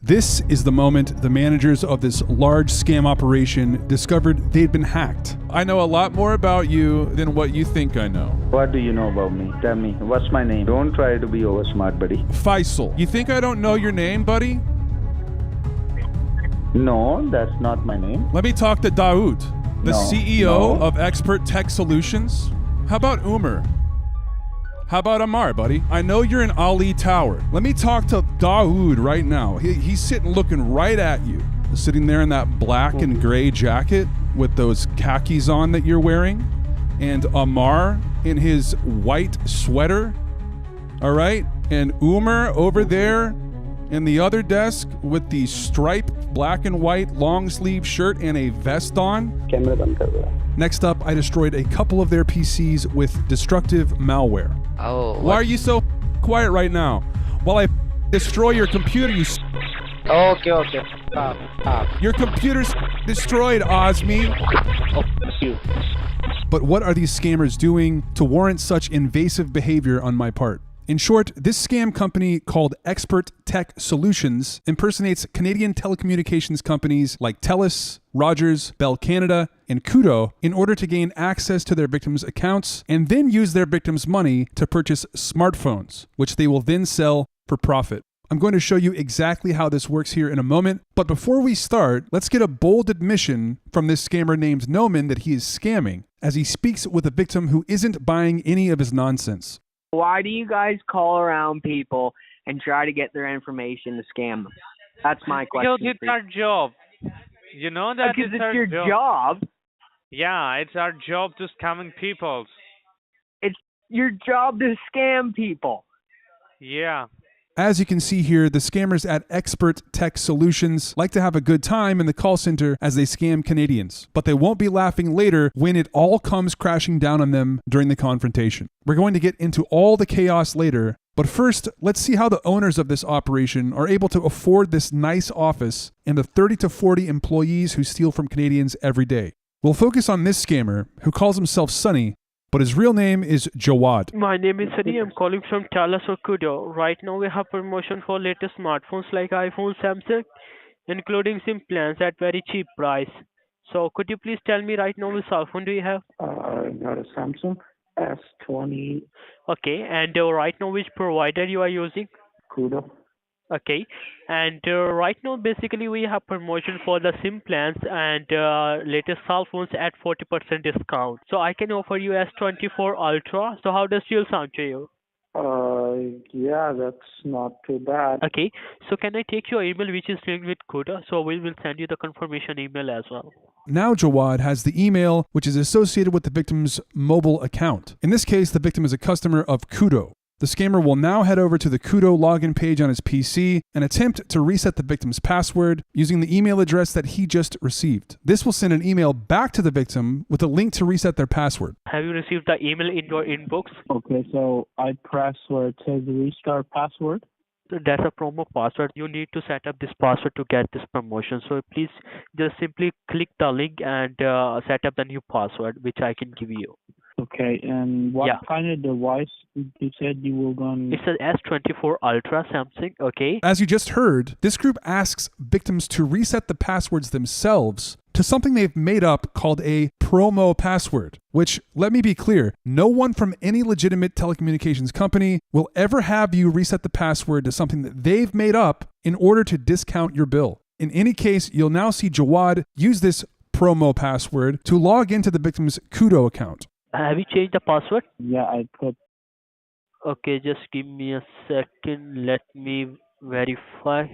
This is the moment the managers of this large scam operation discovered they'd been hacked. I know a lot more about you than what you think I know. What do you know about me? Tell me, what's my name? Don't try to be over smart, buddy. Faisal. You think I don't know your name, buddy? No, that's not my name. Let me talk to Daoud, the No, CEO no. of Expert Tech Solutions. How about Umar? How about Amar, buddy? I know you're in Ali Tower. Let me talk to Daoud right now. He's sitting looking right at you. Sitting there in that black and gray jacket with those khakis on that you're wearing. And Amar in his white sweater. All right? And Umar over there in the other desk with the striped black and white long sleeve shirt and a vest on. Next up, I destroyed a couple of their PCs with destructive malware. Oh. Why are you so quiet right now? While I destroy your computer, you Okay. Stop. your computer's destroyed, Osmi. Oh, you. But what are these scammers doing to warrant such invasive behavior on my part? In short, this scam company called Expert Tech Solutions impersonates Canadian telecommunications companies like TELUS, Rogers, Bell Canada, and Koodo in order to gain access to their victims' accounts and then use their victims' money to purchase smartphones, which they will then sell for profit. I'm going to show you exactly how this works here in a moment, but before we start, let's get a bold admission from this scammer named Noman that he is scamming, as he speaks with a victim who isn't buying any of his nonsense. Why do you guys call around people and try to get their information to scam them? That's my question. Because it's our job. You know that Because it's our your job. Yeah, it's our job to scamming people. It's your job to scam people. Yeah. As you can see here, the scammers at Expert Tech Solutions like to have a good time in the call center as they scam Canadians, but they won't be laughing later when it all comes crashing down on them during the confrontation. We're going to get into all the chaos later, but first, let's see how the owners of this operation are able to afford this nice office and the 30 to 40 employees who steal from Canadians every day. We'll focus on this scammer, who calls himself Sunny, but his real name is Jawad. My name is Sunny. I'm calling from Talas or Kudo. Right now we have promotion for latest smartphones like iPhone, Samsung, including SIM plans at very cheap price. So could you please tell me right now which cell phone do you have? Got a Samsung S20 Okay, and right now which provider you are using? Kudo. Okay, and right now basically we have promotion for the SIM plans and latest cell phones at 40% discount. So I can offer you S24 Ultra. So how does it sound to you? Yeah, that's not too bad. Okay, so can I take your email which is linked with Kuda? So we will send you the confirmation email as well. Now Jawad has the email which is associated with the victim's mobile account. In this case, the victim is a customer of Koodo. The scammer will now head over to the Koodo login page on his PC and attempt to reset the victim's password using the email address that he just received. This will send an email back to the victim with a link to reset their password. Have you received the email in your inbox? Okay, so I press where it says restart password. That's a promo password. You need to set up this password to get this promotion. So please just simply click the link and set up the new password, which I can give you. Okay, and what Yeah. kind of device you said you were going It's an S24 Ultra Samsung, okay? As you just heard, this group asks victims to reset the passwords themselves to something they've made up called a promo password, which, let me be clear, no one from any legitimate telecommunications company will ever have you reset the password to something that they've made up in order to discount your bill. In any case, you'll now see Jawad use this promo password to log into the victim's Koodo account. Have you changed the password? Yeah, I put Okay, just give me a second. Let me verify.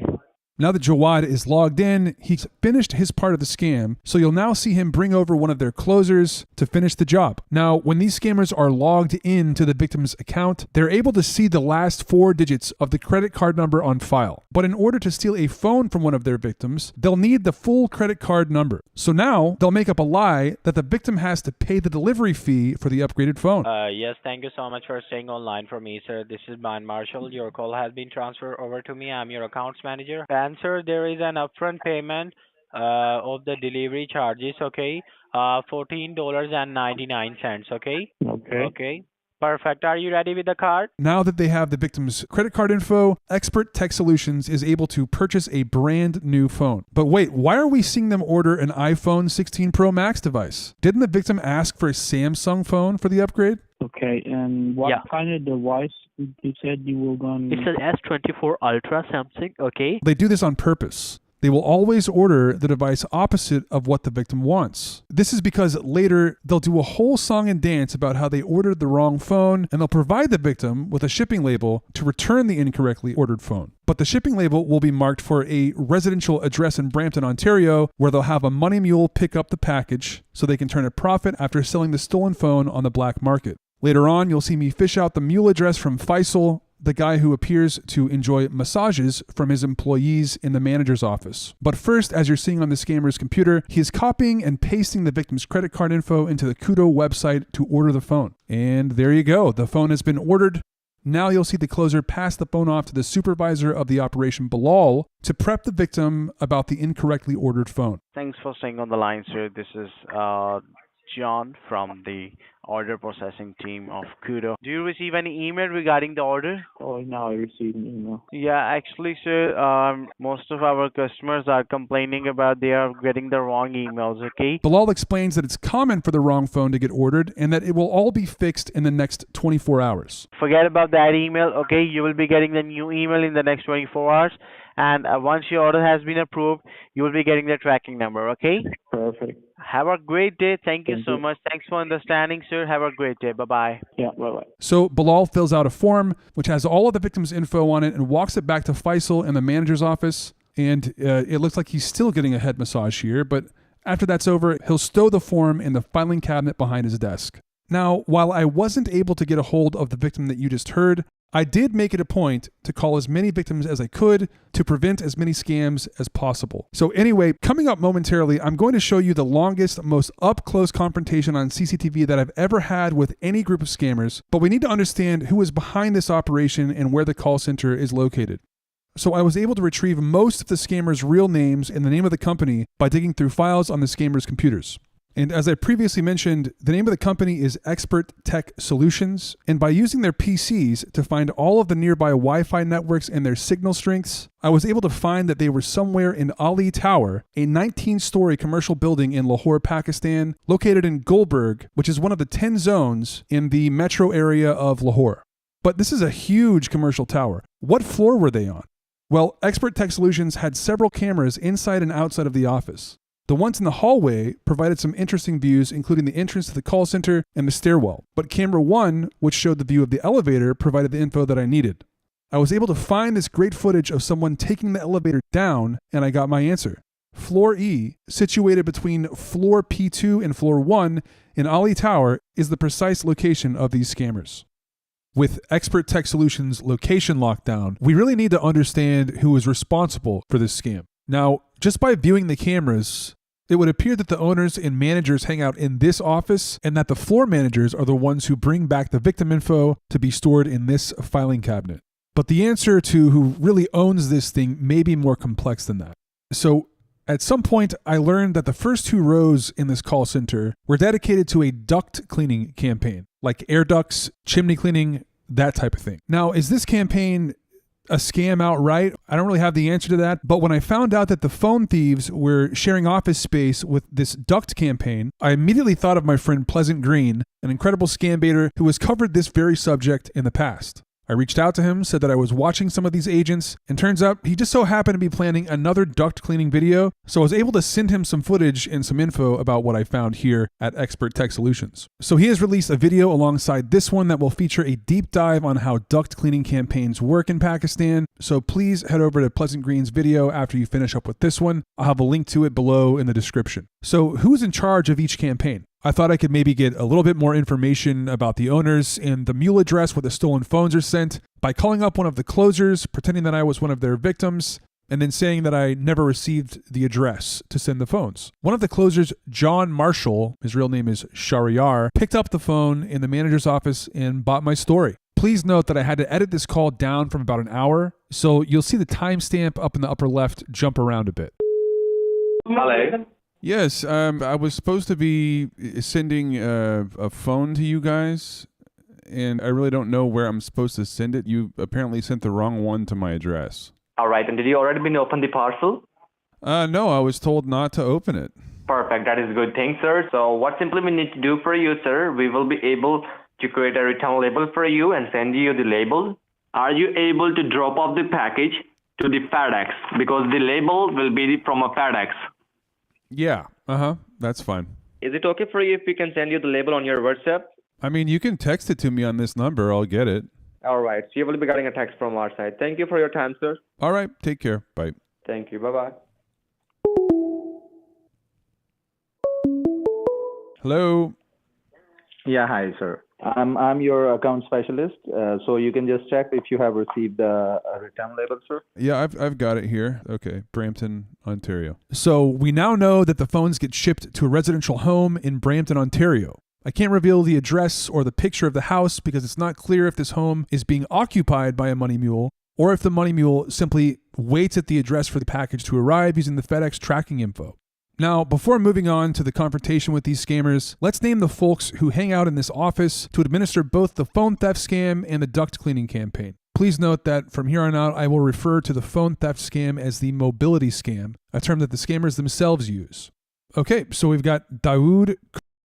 Now that Jawad is logged in, he's finished his part of the scam, so you'll now see him bring over one of their closers to finish the job. Now, when these scammers are logged into the victim's account, they're able to see the last 4 digits of the credit card number on file. But in order to steal a phone from one of their victims, they'll need the full credit card number. So now, they'll make up a lie that the victim has to pay the delivery fee for the upgraded phone. Yes, thank you so much for staying online for me, sir. This is Brian Marshall. Your call has been transferred over to me. I'm your accounts manager. And, sir, there is an upfront payment of the delivery charges, okay? $14.99, okay? okay. Okay. Perfect. Are you ready with the card? Now that they have the victim's credit card info, Expert Tech Solutions is able to purchase a brand new phone. But wait, why are we seeing them order an iPhone 16 Pro Max device? Didn't the victim ask for a Samsung phone for the upgrade? Okay, and what Yeah. kind of device you said you were going It's an S24 Ultra Samsung, okay? They do this on purpose. They will always order the device opposite of what the victim wants. This is because later they'll do a whole song and dance about how they ordered the wrong phone, and they'll provide the victim with a shipping label to return the incorrectly ordered phone. But the shipping label will be marked for a residential address in Brampton, Ontario, where they'll have a money mule pick up the package so they can turn a profit after selling the stolen phone on the black market. Later on, you'll see me fish out the mule address from Faisal, the guy who appears to enjoy massages from his employees in the manager's office. But first, as you're seeing on the scammer's computer, he is copying and pasting the victim's credit card info into the Kudo website to order the phone. And there you go. The phone has been ordered. Now you'll see the closer pass the phone off to the supervisor of the operation, Bilal, to prep the victim about the incorrectly ordered phone. Thanks for staying on the line, sir. This is John from the order processing team of Kudo. Do you receive any email regarding the order? Oh, now I received an email. Yeah, actually, sir, most of our customers are complaining about they are getting the wrong emails, okay? Bilal explains that it's common for the wrong phone to get ordered and that it will all be fixed in the next 24 hours. Forget about that email, okay? You will be getting the new email in the next 24 hours. And once your order has been approved, you will be getting the tracking number, okay? Perfect. Have a great day. Thank you Thank so you. much. Thanks for understanding, sir. Have a great day. Bye-bye. Yeah, bye-bye. So Bilal fills out a form which has all of the victim's info on it and walks it back to Faisal in the manager's office. And it looks like he's still getting a head massage here, but after that's over, he'll stow the form in the filing cabinet behind his desk. Now, while I wasn't able to get a hold of the victim that you just heard, I did make it a point to call as many victims as I could to prevent as many scams as possible. So anyway, coming up momentarily, I'm going to show you the longest, most up-close confrontation on CCTV that I've ever had with any group of scammers, but we need to understand who is behind this operation and where the call center is located. So I was able to retrieve most of the scammers' real names and the name of the company by digging through files on the scammers' computers. And as I previously mentioned, the name of the company is Expert Tech Solutions. And by using their PCs to find all of the nearby Wi-Fi networks and their signal strengths, I was able to find that they were somewhere in Ali Tower, a 19-story commercial building in Lahore, Pakistan, located in Gulberg, which is one of the 10 zones in the metro area of Lahore. But this is a huge commercial tower. What floor were they on? Well, Expert Tech Solutions had several cameras inside and outside of the office. The ones in the hallway provided some interesting views, including the entrance to the call center and the stairwell. But camera 1, which showed the view of the elevator, provided the info that I needed. I was able to find this great footage of someone taking the elevator down, and I got my answer. Floor E, situated between floor P2 and floor 1 in Ali Tower, is the precise location of these scammers. With Expert Tech Solutions location lockdown, we really need to understand who is responsible for this scam. Now, just by viewing the cameras, it would appear that the owners and managers hang out in this office and that the floor managers are the ones who bring back the victim info to be stored in this filing cabinet. But the answer to who really owns this thing may be more complex than that. So, at some point, I learned that the first 2 rows in this call center were dedicated to a duct cleaning campaign, like air ducts, chimney cleaning, that type of thing. Now, is this campaign a scam outright? I don't really have the answer to that, but when I found out that the phone thieves were sharing office space with this duct campaign, I immediately thought of my friend Pleasant Green, an incredible scam baiter who has covered this very subject in the past. I reached out to him, said that I was watching some of these agents, and turns out he just so happened to be planning another duct cleaning video, so I was able to send him some footage and some info about what I found here at Expert Tech Solutions. So he has released a video alongside this one that will feature a deep dive on how duct cleaning campaigns work in Pakistan, so please head over to Pleasant Green's video after you finish up with this one. I'll have a link to it below in the description. So who's in charge of each campaign? I thought I could maybe get a little bit more information about the owners and the mule address where the stolen phones are sent by calling up one of the closers, pretending that I was one of their victims, and then saying that I never received the address to send the phones. One of the closers, John Marshall, his real name is Shariar, picked up the phone in the manager's office and bought my story. Please note that I had to edit this call down from about an hour, so you'll see the timestamp up in the upper left jump around a bit. Hello. Yes, I was supposed to be sending a phone to you guys, and I really don't know where I'm supposed to send it. You apparently sent the wrong one to my address. All right, and did you already been open the parcel? No, I was told not to open it. Perfect, that is a good thing, sir. So what simply we need to do for you, sir, we will be able to create a return label for you and send you the label. Are you able to drop off the package to the FedEx? Because the label will be from a FedEx. Yeah, that's fine. Is it okay for you if we can send you the label on your WhatsApp? I mean, you can text it to me on this number. I'll get it. All right, so you will be getting a text from our side. Thank you for your time, sir. All right, take care. Bye. Thank you, bye-bye. Hello. Yeah, hi, sir. I'm your account specialist, so you can just check if you have received the return label, sir. Yeah, I've got it here. Okay, Brampton, Ontario. So we now know that the phones get shipped to a residential home in Brampton, Ontario. I can't reveal the address or the picture of the house because it's not clear if this home is being occupied by a money mule or if the money mule simply waits at the address for the package to arrive using the FedEx tracking info. Now, before moving on to the confrontation with these scammers, let's name the folks who hang out in this office to administer both the phone theft scam and the duct cleaning campaign. Please note that from here on out, I will refer to the phone theft scam as the mobility scam, a term that the scammers themselves use. Okay, so we've got Dawood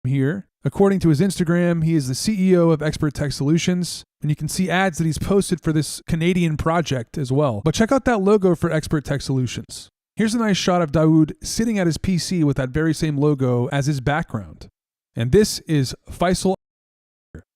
here. According to his Instagram, he is the CEO of Expert Tech Solutions, and you can see ads that he's posted for this Canadian project as well. But check out that logo for Expert Tech Solutions. Here's a nice shot of Dawood sitting at his PC with that very same logo as his background. And this is Faisal.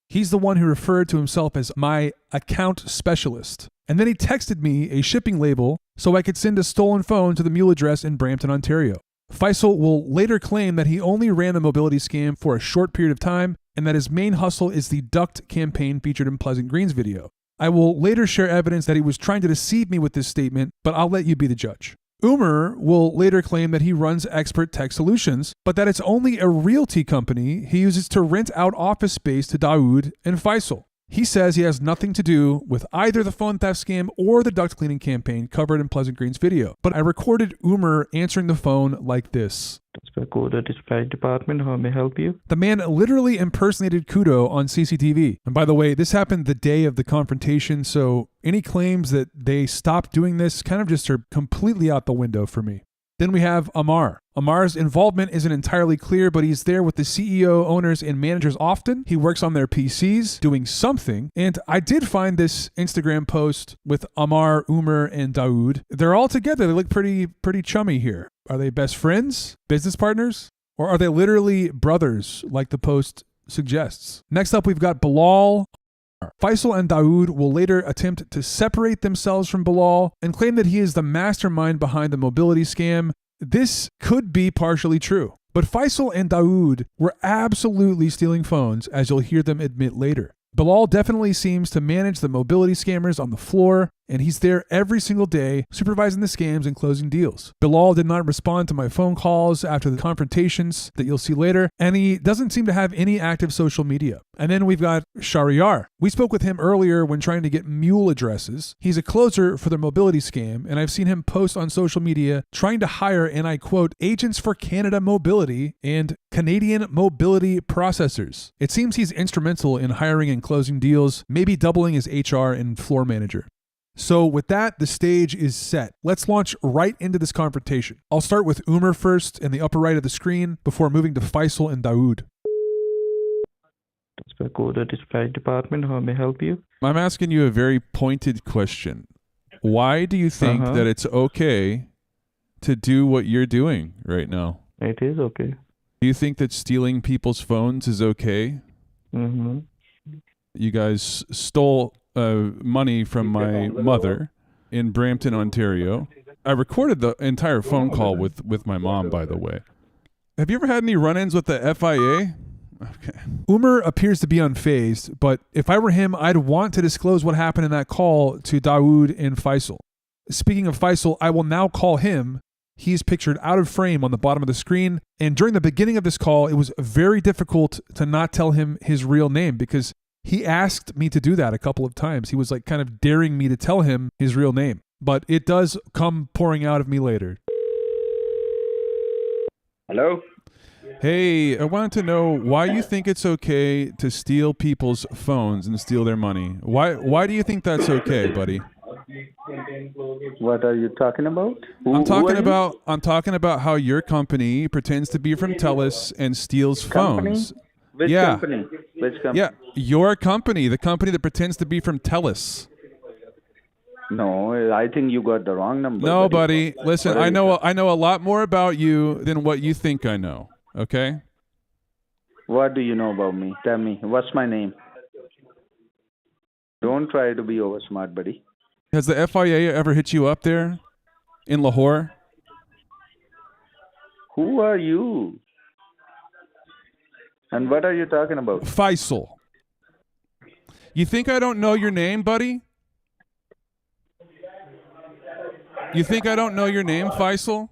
He's the one who referred to himself as my account specialist. And then he texted me a shipping label so I could send a stolen phone to the mule address in Brampton, Ontario. Faisal will later claim that he only ran the mobility scam for a short period of time and that his main hustle is the duct campaign featured in Pleasant Green's video. I will later share evidence that he was trying to deceive me with this statement, but I'll let you be the judge. Umar will later claim that he runs Expert Tech Solutions, but that it's only a realty company he uses to rent out office space to Dawood and Faisal. He says he has nothing to do with either the phone theft scam or the duct cleaning campaign covered in Pleasant Green's video. But I recorded Umar answering the phone like this. Display department, how may I help you? The man literally impersonated Kudo on CCTV. And by the way, this happened the day of the confrontation, so any claims that they stopped doing this kind of just are completely out the window for me. Then we have Amar. Amar's involvement isn't entirely clear, but he's there with the CEO, owners, and managers often. He works on their PCs, doing something. And I did find this Instagram post with Amar, Umar, and Dawood. They're all together. They look pretty chummy here. Are they best friends? Business partners? Or are they literally brothers, like the post suggests? Next up, we've got Bilal. Faisal and Dawood will later attempt to separate themselves from Bilal and claim that he is the mastermind behind the mobility scam. This could be partially true, but Faisal and Dawood were absolutely stealing phones, as you'll hear them admit later. Bilal definitely seems to manage the mobility scammers on the floor, and he's there every single day supervising the scams and closing deals. Bilal did not respond to my phone calls after the confrontations that you'll see later, and he doesn't seem to have any active social media. And then we've got Shahryar. We spoke with him earlier when trying to get mule addresses. He's a closer for the mobility scam, and I've seen him post on social media trying to hire, and I quote, agents for Canada Mobility and Canadian Mobility Processors. It seems he's instrumental in hiring and closing deals, maybe doubling his HR and floor manager. So with that, the stage is set. Let's launch right into this confrontation. I'll start with Umar first in the upper right of the screen before moving to Faisal and Dawood. Display department, how may I help you? I'm asking you a very pointed question. Why do you think that it's okay to do what you're doing right now? It is okay. Do you think that stealing people's phones is okay? Mm-hmm. You guys stole money from my mother in Brampton, Ontario. I recorded the entire phone call with my mom, by the way. Have you ever had any run-ins with the FIA? Okay. Umar appears to be unfazed, but if I were him, I'd want to disclose what happened in that call to Dawood and Faisal. Speaking of Faisal, I will now call him. He's pictured out of frame on the bottom of the screen. And during the beginning of this call, it was very difficult to not tell him his real name because he asked me to do that a couple of times. He was like kind of daring me to tell him his real name. But it does come pouring out of me later. Hello? Hey, I wanted to know why you think it's okay to steal people's phones and steal their money. Why do you think that's okay, buddy? What are you talking about? I'm talking about how your company pretends to be from TELUS and steals phones. Which Yeah. company? Which company? Yeah, your company, the company that pretends to be from TELUS. No, I think you got the wrong number. No, buddy. Listen, What are I know a lot more about you than what you think I know. Okay? What do you know about me? Tell me. What's my name? Don't try to be over smart, buddy. Has the FIA ever hit you up there in Lahore? Who are you? And what are you talking about? Faisal. You think I don't know your name, buddy? You think I don't know your name, Faisal?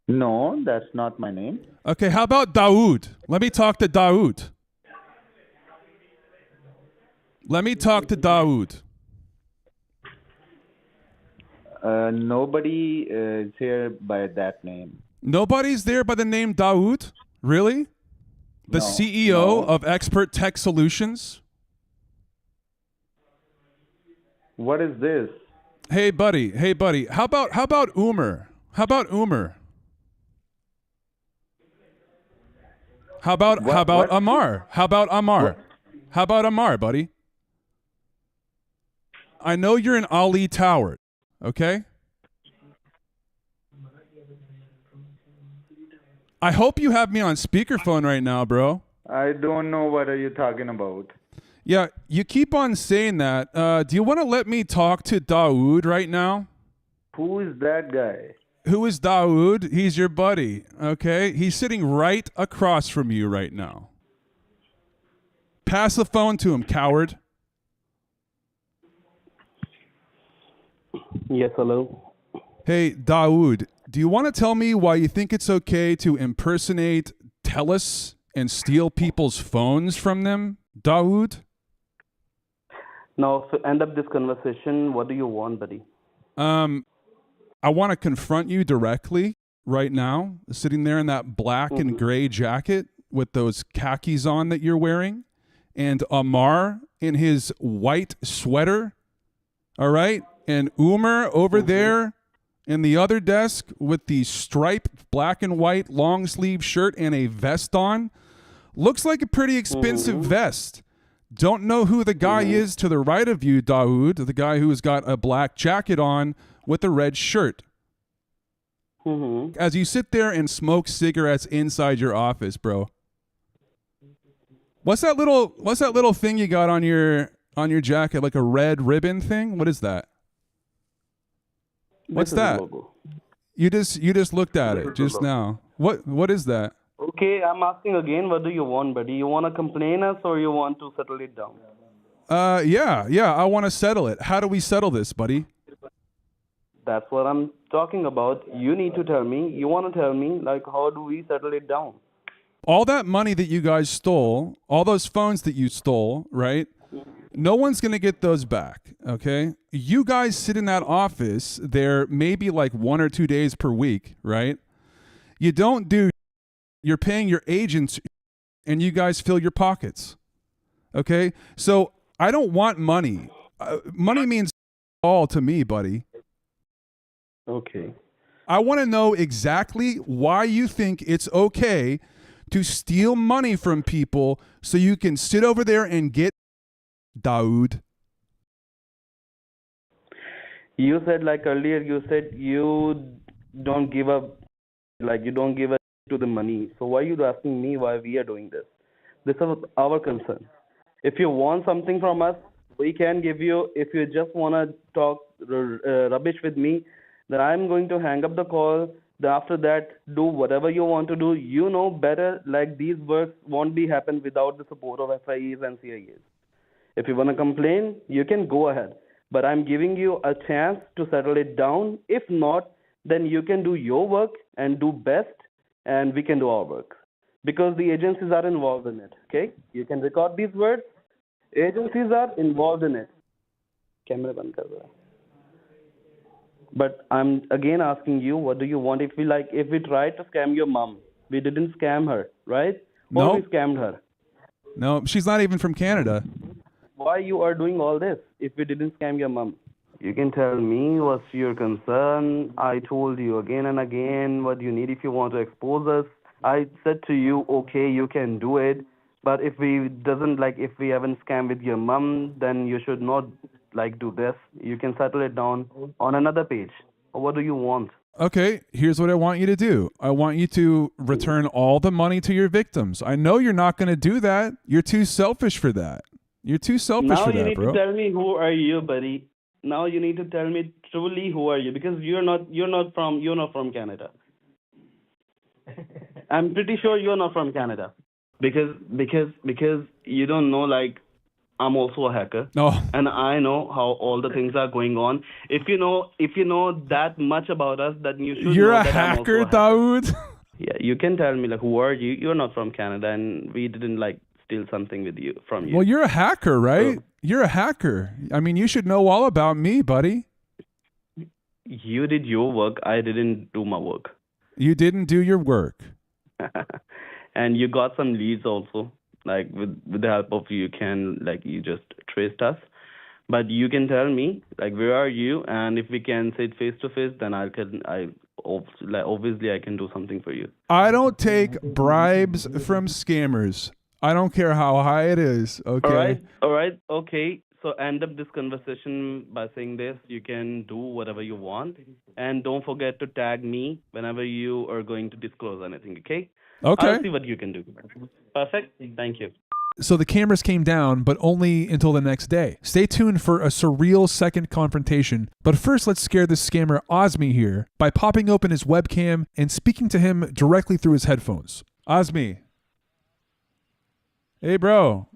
No, that's not my name. Okay, how about Dawood? Let me talk to Dawood. Let me talk to Dawood. Nobody is here by that name. Nobody's there by the name Dawood? Really? The No, CEO no. of Expert Tech Solutions? What is this? Hey buddy. How about Umar? How about Umar? How about What? Amar? How about Amar? What? How about Amar, buddy? I know you're in Ali Tower, okay? I hope you have me on speakerphone right now, bro. I don't know what are you talking about. Yeah, you keep on saying that. Do you want to let me talk to Dawood right now? Who is that guy? Who is Dawood? He's your buddy, okay? He's sitting right across from you right now. Pass the phone to him, coward. Yes, hello. Hey, Dawood, do you want to tell me why you think it's okay to impersonate TELUS and steal people's phones from them, Dawood? Now, to end up this conversation, what do you want, buddy? I want to confront you directly right now, sitting there in that black and gray jacket with those khakis on that you're wearing, and Amar in his white sweater, all right? And Umar over there in the other desk with the striped black and white long sleeve shirt and a vest on. Looks like a pretty expensive vest. Don't know who the guy is to the right of you, Dawood, the guy who's got a black jacket on with a red shirt. As you sit there and smoke cigarettes inside your office, bro. What's that little thing you got on your jacket, like a red ribbon thing? What is that? What's that? You just looked at it just now. What is that? Okay, I'm asking again, what do you want, buddy? You want to complain us or you want to settle it down? Yeah, I want to settle it. How do we settle this, buddy? That's what I'm talking about. You need to tell me. You want to tell me, like, how do we settle it down? All that money that you guys stole, all those phones that you stole, right? No one's going to get those back, okay? You guys sit in that office there maybe like 1 or 2 days per week, right? You don't do, you're paying your agents and you guys fill your pockets, okay? So I don't want money. Money means all to me, buddy. Okay. I want to know exactly why you think it's okay to steal money from people so you can sit over there and get Dawood. You said, like earlier, you said you don't give up, like you don't give up to the money. So why are you asking me why we are doing this? This is our concern. If you want something from us, we can give you. If you just want to talk rubbish with me, then I'm going to hang up the call. Then after that, do whatever you want to do. You know better, like these works won't be happen without the support of FIEs and CIAs. If you want to complain, you can go ahead. But I'm giving you a chance to settle it down. If not, then you can do your work and do best, and we can do our work. Because the agencies are involved in it, okay? You can record these words. Agencies are involved in it. Camera band kar raha hai. But I'm again asking you, what do you want? If we try to scam your mom, We didn't scam her, right? Or No. we scammed her. No, she's not even from Canada. Why you are doing all this if we didn't scam your mom? You can tell me what's your concern. I told you again and again what you need if you want to expose us. I said to you, okay, you can do it, but if we haven't scammed with your mom, then you should not do this. You can settle it down on another page. Or what do you want? Okay, here's what I want you to do. I want you to return all the money to your victims. I know you're not going to do that. You're too selfish for that. You're too selfish Now for you that, need bro. to tell me who are you, buddy. Now you need to tell me truly who are you, because you're not from Canada. I'm pretty sure you're not from Canada. Because you don't know, I'm also a hacker. Oh. And I know how all the things are going on. If you know that much about us, then you should You're know a that I'm also hacker, a hacker. Daoud. Yeah, you can tell me who are you? You're not from Canada, and we didn't steal something from you. Well, you're a hacker, right? You're a hacker. I mean, you should know all about me, buddy. You did your work. I didn't do my work. You didn't do your work. And you got some leads also. With the help of you can you just traced us. But you can tell me where are you, and if we can sit face to face, then obviously I can do something for you. I don't take bribes from scammers. I don't care how high it is, okay? All right, okay. So end up this conversation by saying this. You can do whatever you want. And don't forget to tag me whenever you are going to disclose anything, okay? Okay. I'll see what you can do. Perfect. Thank you. So the cameras came down, but only until the next day. Stay tuned for a surreal second confrontation. But first, let's scare this scammer Osmi here by popping open his webcam and speaking to him directly through his headphones. Osmi. Hey, bro.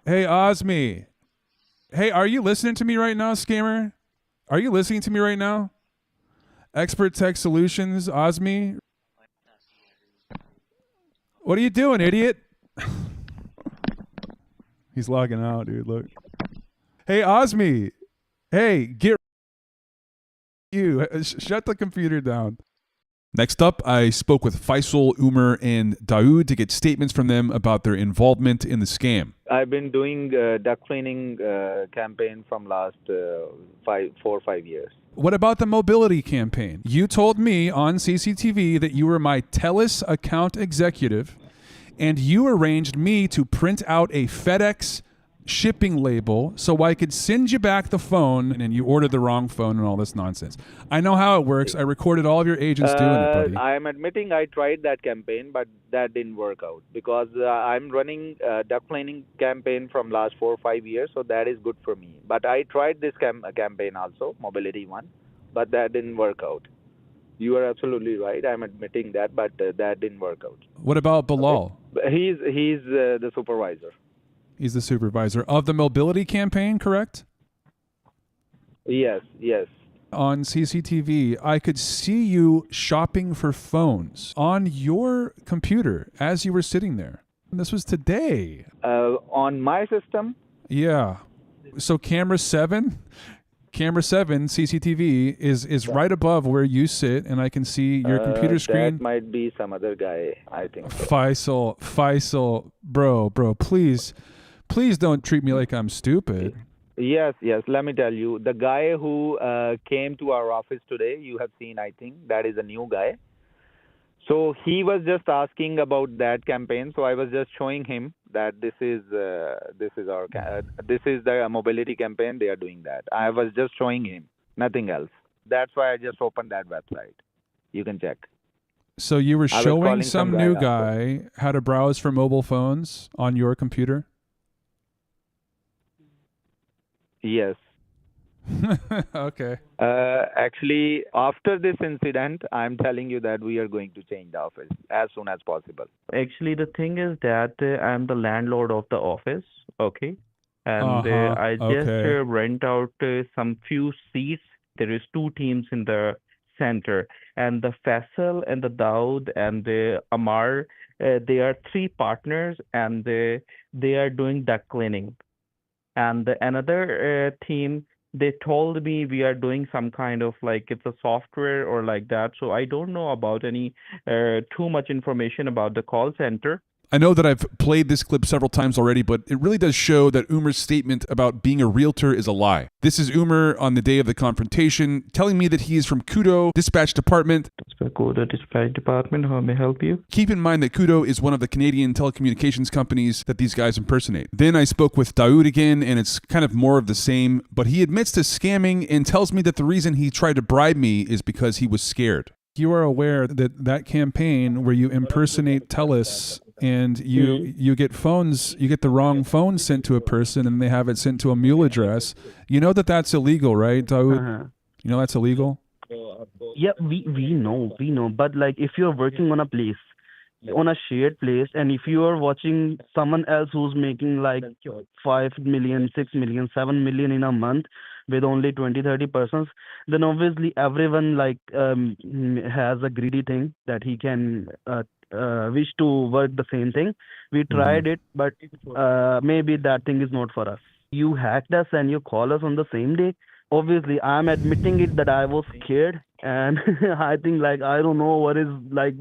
Hey, Osmi. Hey, are you listening to me right now, scammer? Are you listening to me right now? Expert Tech Solutions, Osmi. What are you doing, idiot? He's logging out, dude. Look. Hey, Osmi. Hey, get you. Shut the computer down. Next up, I spoke with Faisal, Umar, and Daoud to get statements from them about their involvement in the scam. I've been doing duck cleaning campaign from last 4 or 5 years. What about the mobility campaign? You told me on CCTV that you were my TELUS account executive, and you arranged me to print out a FedEx shipping label so I could send you back the phone, and you ordered the wrong phone and all this nonsense. I know how it works. I recorded all of your agents doing it, buddy. I'm admitting I tried that campaign, but that didn't work out because I'm running duck cleaning campaign from last 4 or 5 years, so that is good for me. But I tried this campaign also, mobility one, but that didn't work out. You are absolutely right. I'm admitting that, but that didn't work out. What about Bilal? Okay. He's the supervisor. He's the supervisor of the mobility campaign, correct? Yes. On CCTV, I could see you shopping for phones on your computer as you were sitting there. This was today. On my system? Yeah. So camera 7 CCTV is right above where you sit, and I can see your computer screen. That might be some other guy, I think. So. Faisal, bro, please don't treat me like I'm stupid. Yes. Let me tell you, the guy who came to our office today, you have seen, I think, that is a new guy. So he was just asking about that campaign. So I was just showing him that this is the mobility campaign. They are doing that. I was just showing him, nothing else. That's why I just opened that website. You can check. So you were showing some new guy guy how to browse for mobile phones on your computer? Yes. Okay. Actually, after this incident, I'm telling you that we are going to change the office as soon as possible. Actually, the thing is that I'm the landlord of the office, okay? And I just rent out some few seats. There is 2 teams in the center. And the Faisal and the Daoud and the Amar, they are 3 partners, and they are doing duct cleaning. And another team They told me we are doing some kind of like it's a software or like that. So I don't know about any too much information about the call center. I know that I've played this clip several times already, but it really does show that Umer's statement about being a realtor is a lie. This is Umer on the day of the confrontation, telling me that he is from Kudo Dispatch Department. Kudo Dispatch Department, how may I help you? Keep in mind that Kudo is one of the Canadian telecommunications companies that these guys impersonate. Then I spoke with Daoud again, and it's kind of more of the same, but he admits to scamming and tells me that the reason he tried to bribe me is because he was scared. You are aware that that campaign where you impersonate TELUS and you get phones, you get the wrong phone sent to a person and they have it sent to a mule address. You know that that's illegal, right, Daoud? You know that's illegal? Yeah, we know. But like if you're working on a place, on a shared place, and if you are watching someone else who's making like 5 million, 6 million, 7 million in a month with only 20-30 persons, then obviously everyone like has a greedy thing that he can wish to work the same thing. We tried it, but maybe that thing is not for us. You hacked us and you call us on the same day. Obviously, I'm admitting it that I was scared, and I think like I don't know what is like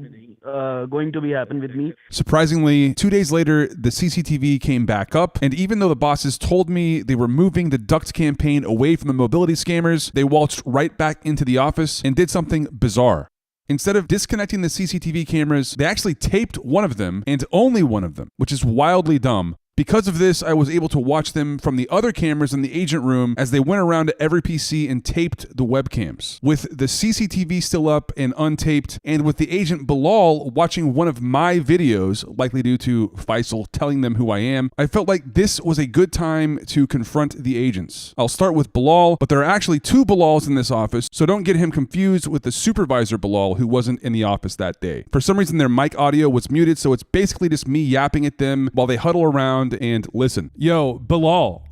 going to be happen with me. Surprisingly, 2 days later, the CCTV came back up, and even though the bosses told me they were moving the duct campaign away from the mobility scammers, they waltzed right back into the office and did something bizarre. Instead of disconnecting the CCTV cameras, they actually taped one of them, and only one of them, which is wildly dumb. Because of this, I was able to watch them from the other cameras in the agent room as they went around to every PC and taped the webcams. With the CCTV still up and untaped, and with the agent Bilal watching one of my videos, likely due to Faisal telling them who I am, I felt like this was a good time to confront the agents. I'll start with Bilal, but there are actually two Bilals in this office, so don't get him confused with the supervisor Bilal who wasn't in the office that day. For some reason, their mic audio was muted, so it's basically just me yapping at them while they huddle around and listen. Yo, Bilal.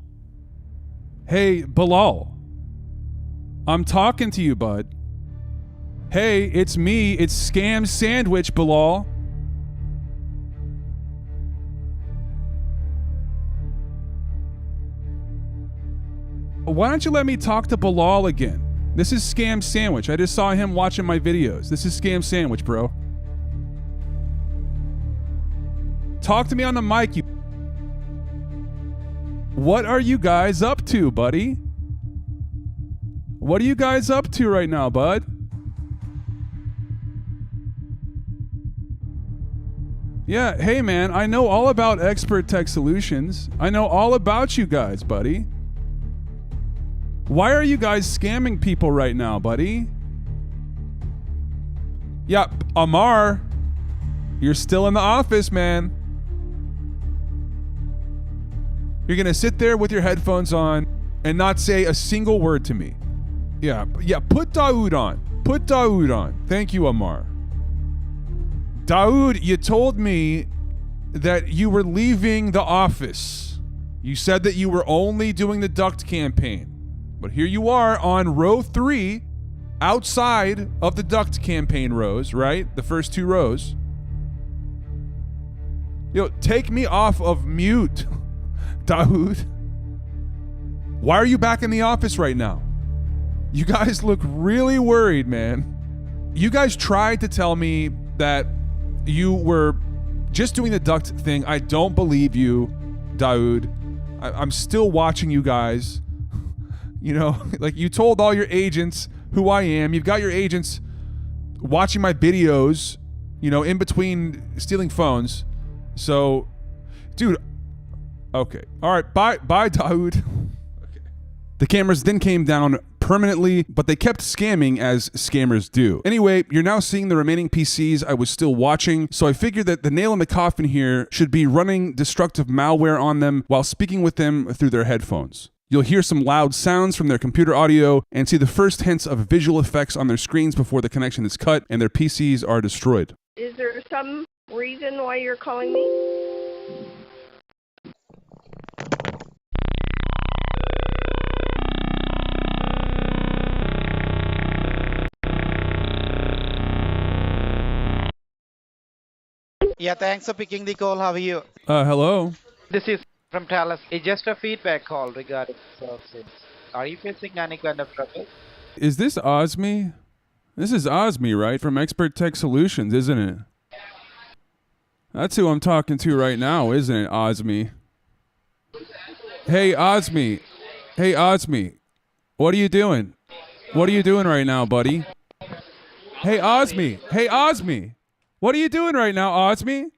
Hey, Bilal. I'm talking to you, bud. Hey, it's me. It's Scam Sandwich, Bilal. Why don't you let me talk to Bilal again? This is Scam Sandwich. I just saw him watching my videos. This is Scam Sandwich, bro. Talk to me on the mic, you... What are you guys up to, buddy? What are you guys up to right now, bud? Yeah, hey man, I know all about Expert Tech Solutions. I know all about you guys, buddy. Why are you guys scamming people right now, buddy? Yep, Amar, you're still in the office, man. You're gonna sit there with your headphones on and not say a single word to me. Yeah, put Daoud on. Put Daoud on. Thank you, Amar. Daoud, you told me that you were leaving the office. You said that you were only doing the duct campaign. But here you are on row 3, outside of the duct campaign rows, right? The first 2 rows. Yo, take me off of mute. Daoud, why are you back in the office right now? You guys look really worried, man. You guys tried to tell me that you were just doing the duct thing. I don't believe you, Daoud. I'm still watching you guys. You know, like you told all your agents who I am. You've got your agents watching my videos, you know, in between stealing phones. So, dude, okay. All right. Bye, Daoud. Okay. The cameras then came down permanently, but they kept scamming as scammers do. Anyway, you're now seeing the remaining PCs I was still watching, so I figured that the nail in the coffin here should be running destructive malware on them while speaking with them through their headphones. You'll hear some loud sounds from their computer audio and see the first hints of visual effects on their screens before the connection is cut and their PCs are destroyed. Is there some reason why you're calling me? Yeah, thanks for picking the call. How are you? Hello. This is from Talas. It's just a feedback call regarding services. Are you facing any kind of trouble? Is this Osmi? This is Osmi, right? From Expert Tech Solutions, isn't it? That's who I'm talking to right now, isn't it, Osmi? Hey, Osmi. Hey, Osmi. What are you doing? What are you doing right now, buddy? Hey, Osmi. Hey, Osmi. What are you doing right now, Osmi?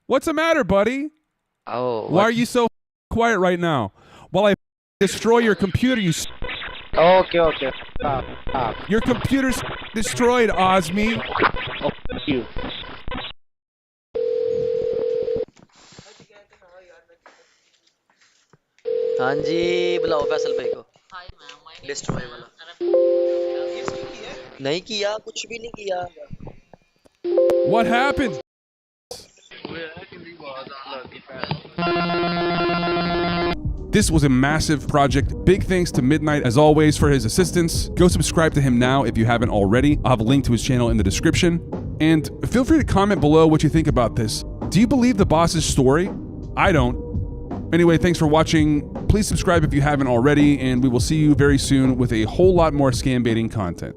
What's the matter, buddy? Oh. Why are you so quiet right now? While I destroy your computer, you Okay, okay. your computer's destroyed, Osmi. Oh, you. हाँ जी बुलाओ फैसल भाई को list में वाला नहीं किया कुछ भी नहीं किया What happened? This was a massive project. Big thanks to Midnight, as always, for his assistance. Go subscribe to him now if you haven't already. I'll have a link to his channel in the description. And feel free to comment below what you think about this. Do you believe the boss's story? I don't. Anyway, thanks for watching. Please subscribe if you haven't already, and we will see you very soon with a whole lot more scam baiting content.